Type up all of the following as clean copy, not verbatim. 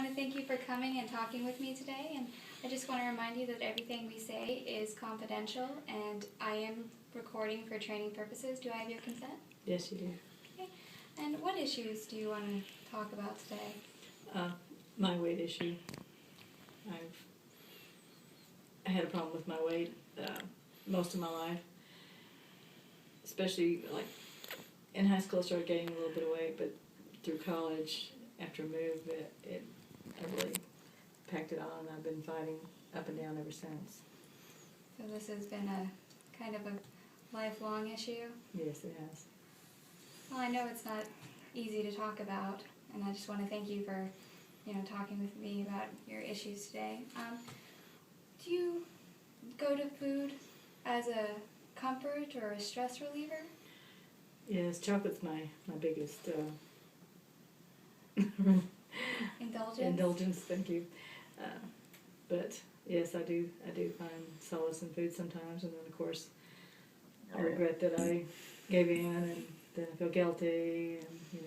want to thank you for coming and talking with me today, and I just want to remind you that everything we say is confidential, and I am recording for training purposes. Do I have your consent? Yes, you do. Okay. And what issues do you want to talk about today? My weight issue. I had a problem with my weight most of my life, especially like in high school. I started gaining a little bit of weight, but through college, after a move, I really packed it on, and I've been fighting up and down ever since. So this has been a kind of a lifelong issue? Yes, it has. Well, I know it's not easy to talk about, and I just want to thank you for, talking with me about your issues today. Do you go to food as a comfort or a stress reliever? Yes, chocolate's my biggest indulgence. Thank you. But yes, I do find solace in food sometimes, and then of course I regret that I gave in, and then I feel guilty, and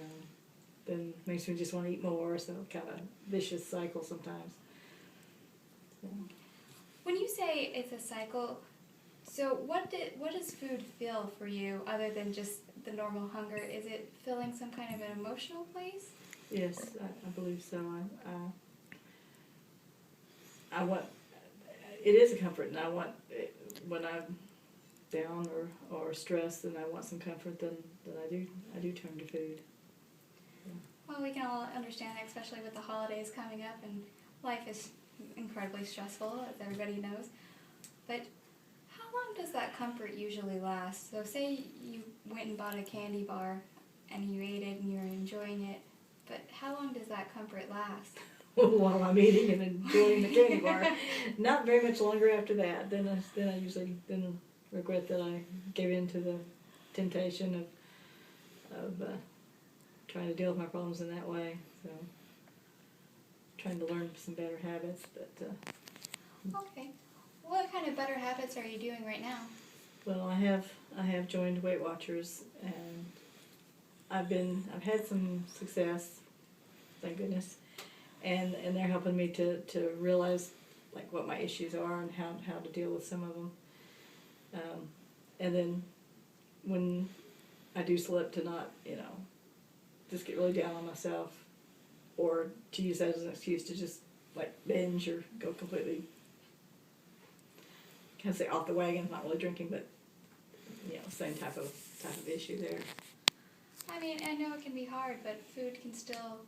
then makes me just want to eat more. So kind of vicious cycle sometimes. So. When you say it's a cycle, so what does food fill for you other than just the normal hunger? Is it filling some kind of an emotional place? Yes, I believe so. I want, it is a comfort, and I want, when I'm down or stressed and I want some comfort, then I do turn to food. Yeah. Well, we can all understand that, especially with the holidays coming up, and life is incredibly stressful, as everybody knows. But how long does that comfort usually last? So say you went and bought a candy bar and you ate it and you're enjoying it, but how long does that comfort last? While I'm eating and enjoying the candy bar. Not very much longer after that. Then I usually regret that I gave in to the temptation of trying to deal with my problems in that way. So trying to learn some better habits. But okay, what kind of better habits are you doing right now? Well, I have joined Weight Watchers, and I've had some success, thank goodness. And they're helping me to realize like what my issues are and how to deal with some of them. And then when I do slip, to not just get really down on myself, or to use that as an excuse to just like binge or go completely, can't say off the wagon, not really drinking, but same type of issue there. I mean, I know it can be hard, but food can still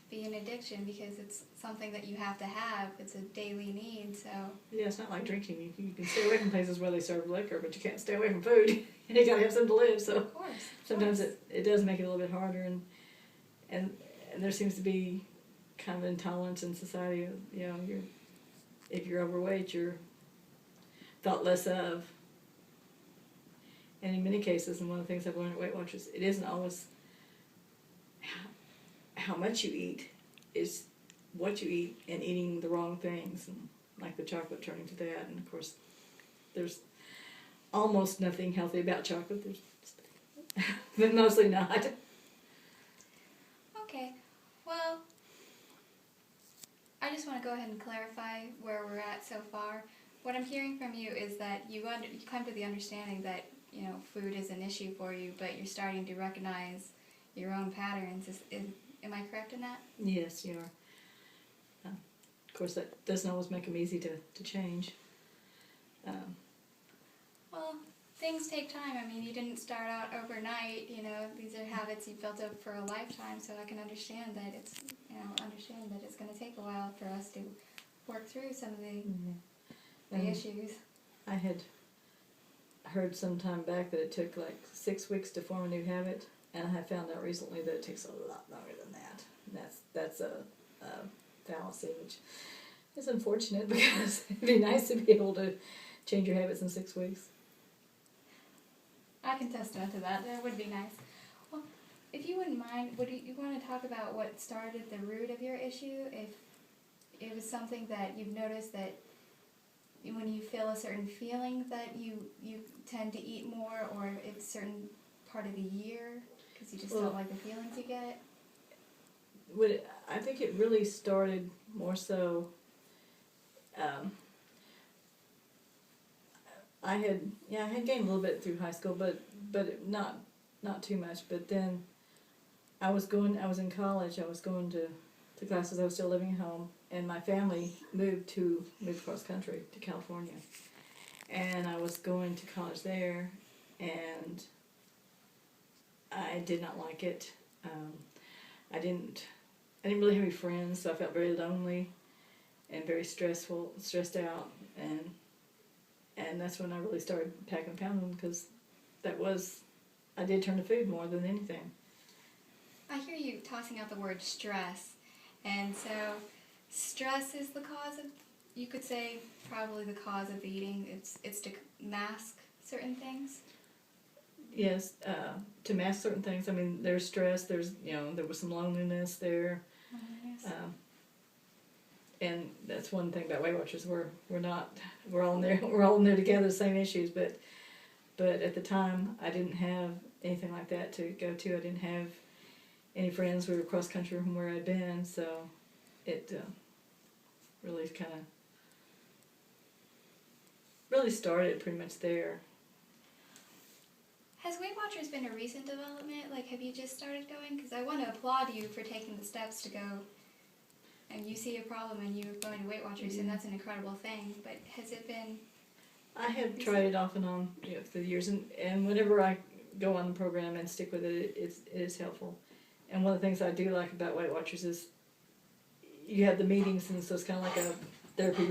be an addiction because it's something that you have to have. It's a daily need, so... Yeah, it's not like drinking. You can stay away from places where they serve liquor, but you can't stay away from food. You gotta have something to live, so... Of course. Sometimes it does make it a little bit harder, and there seems to be kind of intolerance in society. If you're overweight, you're thought less of. And in many cases, and one of the things I've learned at Weight Watchers, it isn't always how much you eat, is what you eat, and eating the wrong things, and like the chocolate, turning to that. And of course, there's almost nothing healthy about chocolate. But mostly not. Okay, well, I just want to go ahead and clarify where we're at so far. What I'm hearing from you is that you come to the understanding that food is an issue for you, but you're starting to recognize your own patterns. Am I correct in that? Yes, you are. Of course, that doesn't always make them easy to change. Well, things take time. I mean, you didn't start out overnight. These are habits you've built up for a lifetime. So I can understand that it's going to take a while for us to work through some of the issues. I had heard some time back that it took like 6 weeks to form a new habit, and I have found out recently that it takes a lot longer than that. And that's a fallacy, which is unfortunate because it'd be nice to be able to change your habits in 6 weeks. I can testament to that. That would be nice. Well, if you wouldn't mind, would you want to talk about what started the root of your issue? If it was something that you've noticed that when you feel a certain feeling that you tend to eat more, or it's a certain part of the year because you just don't like the feelings you get? I think it really started more so. Um, I had gained a little bit through high school, but not too much. But then I was in college. I was going to classes. I was still living at home, and my family moved across country to California, and I was going to college there, and I did not like it. I didn't really have any friends, so I felt very lonely and very stressed out, and that's when I really started packing and pounding, because I did turn to food more than anything. I hear you tossing out the word stress, and so stress is the cause of, you could say, probably the cause of eating. It's to mask certain things. Yes, to mask certain things. I mean, there's stress. There was some loneliness there. Yes. And that's one thing about Weight Watchers. We're all in there together, same issues. But at the time, I didn't have anything like that to go to. I didn't have any friends. We were cross country from where I'd been, so it really started pretty much there. Has Weight Watchers been a recent development? Like, have you just started going? Because I want to applaud you for taking the steps to go, and you see a problem and you're going to Weight Watchers, and that's an incredible thing. But has it been? I have tried it off and on through the years, and whenever I go on the program and stick with it, it is helpful. And one of the things I do like about Weight Watchers is you have the meetings, and so it's kind of like a therapy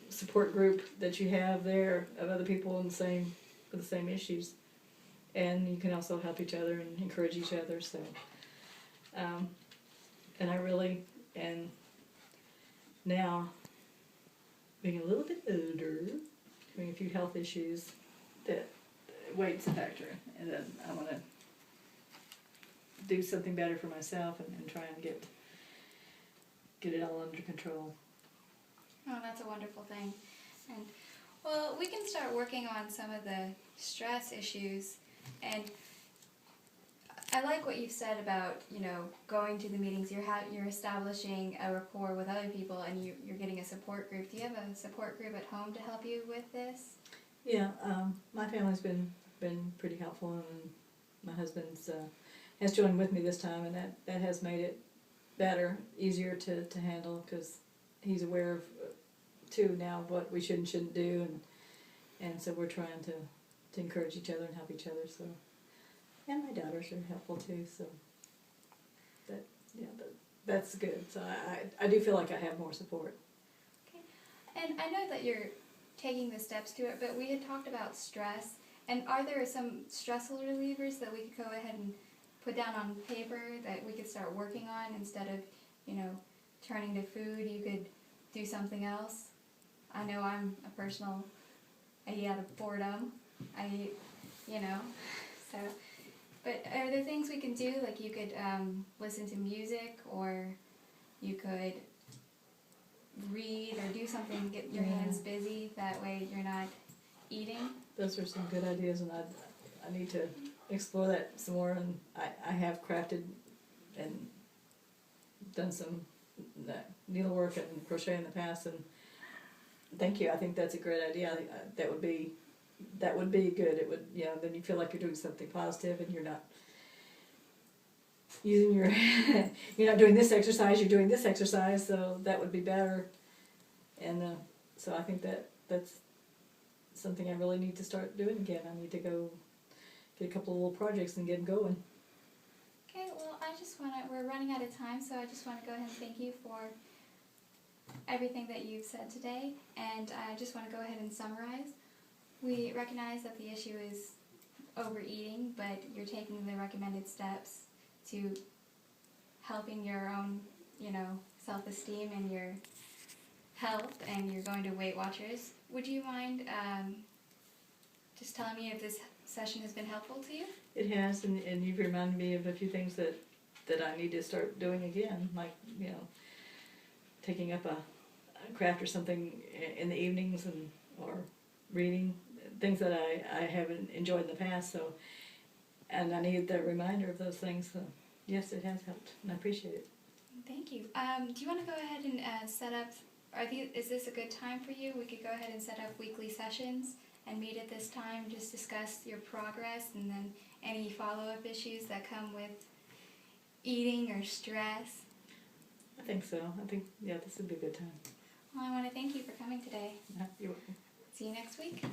support group that you have there of other people with the same issues. And you can also help each other and encourage each other. So, and I really, and now being a little bit older, having a few health issues, that weight's a factor, and then I want to do something better for myself and try and get it all under control. Oh, that's a wonderful thing. And well, we can start working on some of the stress issues. And I like what you've said about, going to the meetings. You're establishing a rapport with other people, and you're getting a support group. Do you have a support group at home to help you with this? Yeah, my family's been pretty helpful, and my husband's has joined with me this time, and that has made it better, easier to handle, because he's aware of too now what we should and shouldn't do, and so we're trying to encourage each other and help each other. So, and my daughters are helpful too. So that's good. So I do feel like I have more support. Okay, and I know that you're taking the steps to it, but we had talked about stress. And are there some stressful relievers that we could go ahead and put down on paper that we could start working on instead of, turning to food? You could do something else. I know I eat out of boredom. I eat, so. But are there things we can do? Like you could listen to music, or you could read or do something to get your hands busy. That way you're not eating. Those are some good ideas, and I need to explore that some more. And I have crafted and done some needlework and crochet in the past, and thank you. I think that's a great idea. That would be good. It would, then you feel like you're doing something positive, and you're not using you're not doing this exercise, you're doing this exercise, so that would be better. And so I think that's something I really need to start doing again. I need to go get a couple of little projects and get them going. Okay, well, we're running out of time, so I just want to go ahead and thank you for everything that you've said today, and I just want to go ahead and summarize. We recognize that the issue is overeating, but you're taking the recommended steps to helping your own, self-esteem and your health, and you're going to Weight Watchers. Would you mind just telling me if this session has been helpful to you? It has, and you've reminded me of a few things that I need to start doing again, like, taking up a craft or something in the evenings, or reading, things that I haven't enjoyed in the past. So, and I needed the reminder of those things. So, yes, it has helped, and I appreciate it. Thank you. Do you want to go ahead and set up, is this a good time for you? We could go ahead and set up weekly sessions and meet at this time, just discuss your progress and then any follow-up issues that come with eating or stress. I think so. I think, yeah, this would be a good time. Well, I want to thank you for coming today. You're welcome. See you next week. Yep.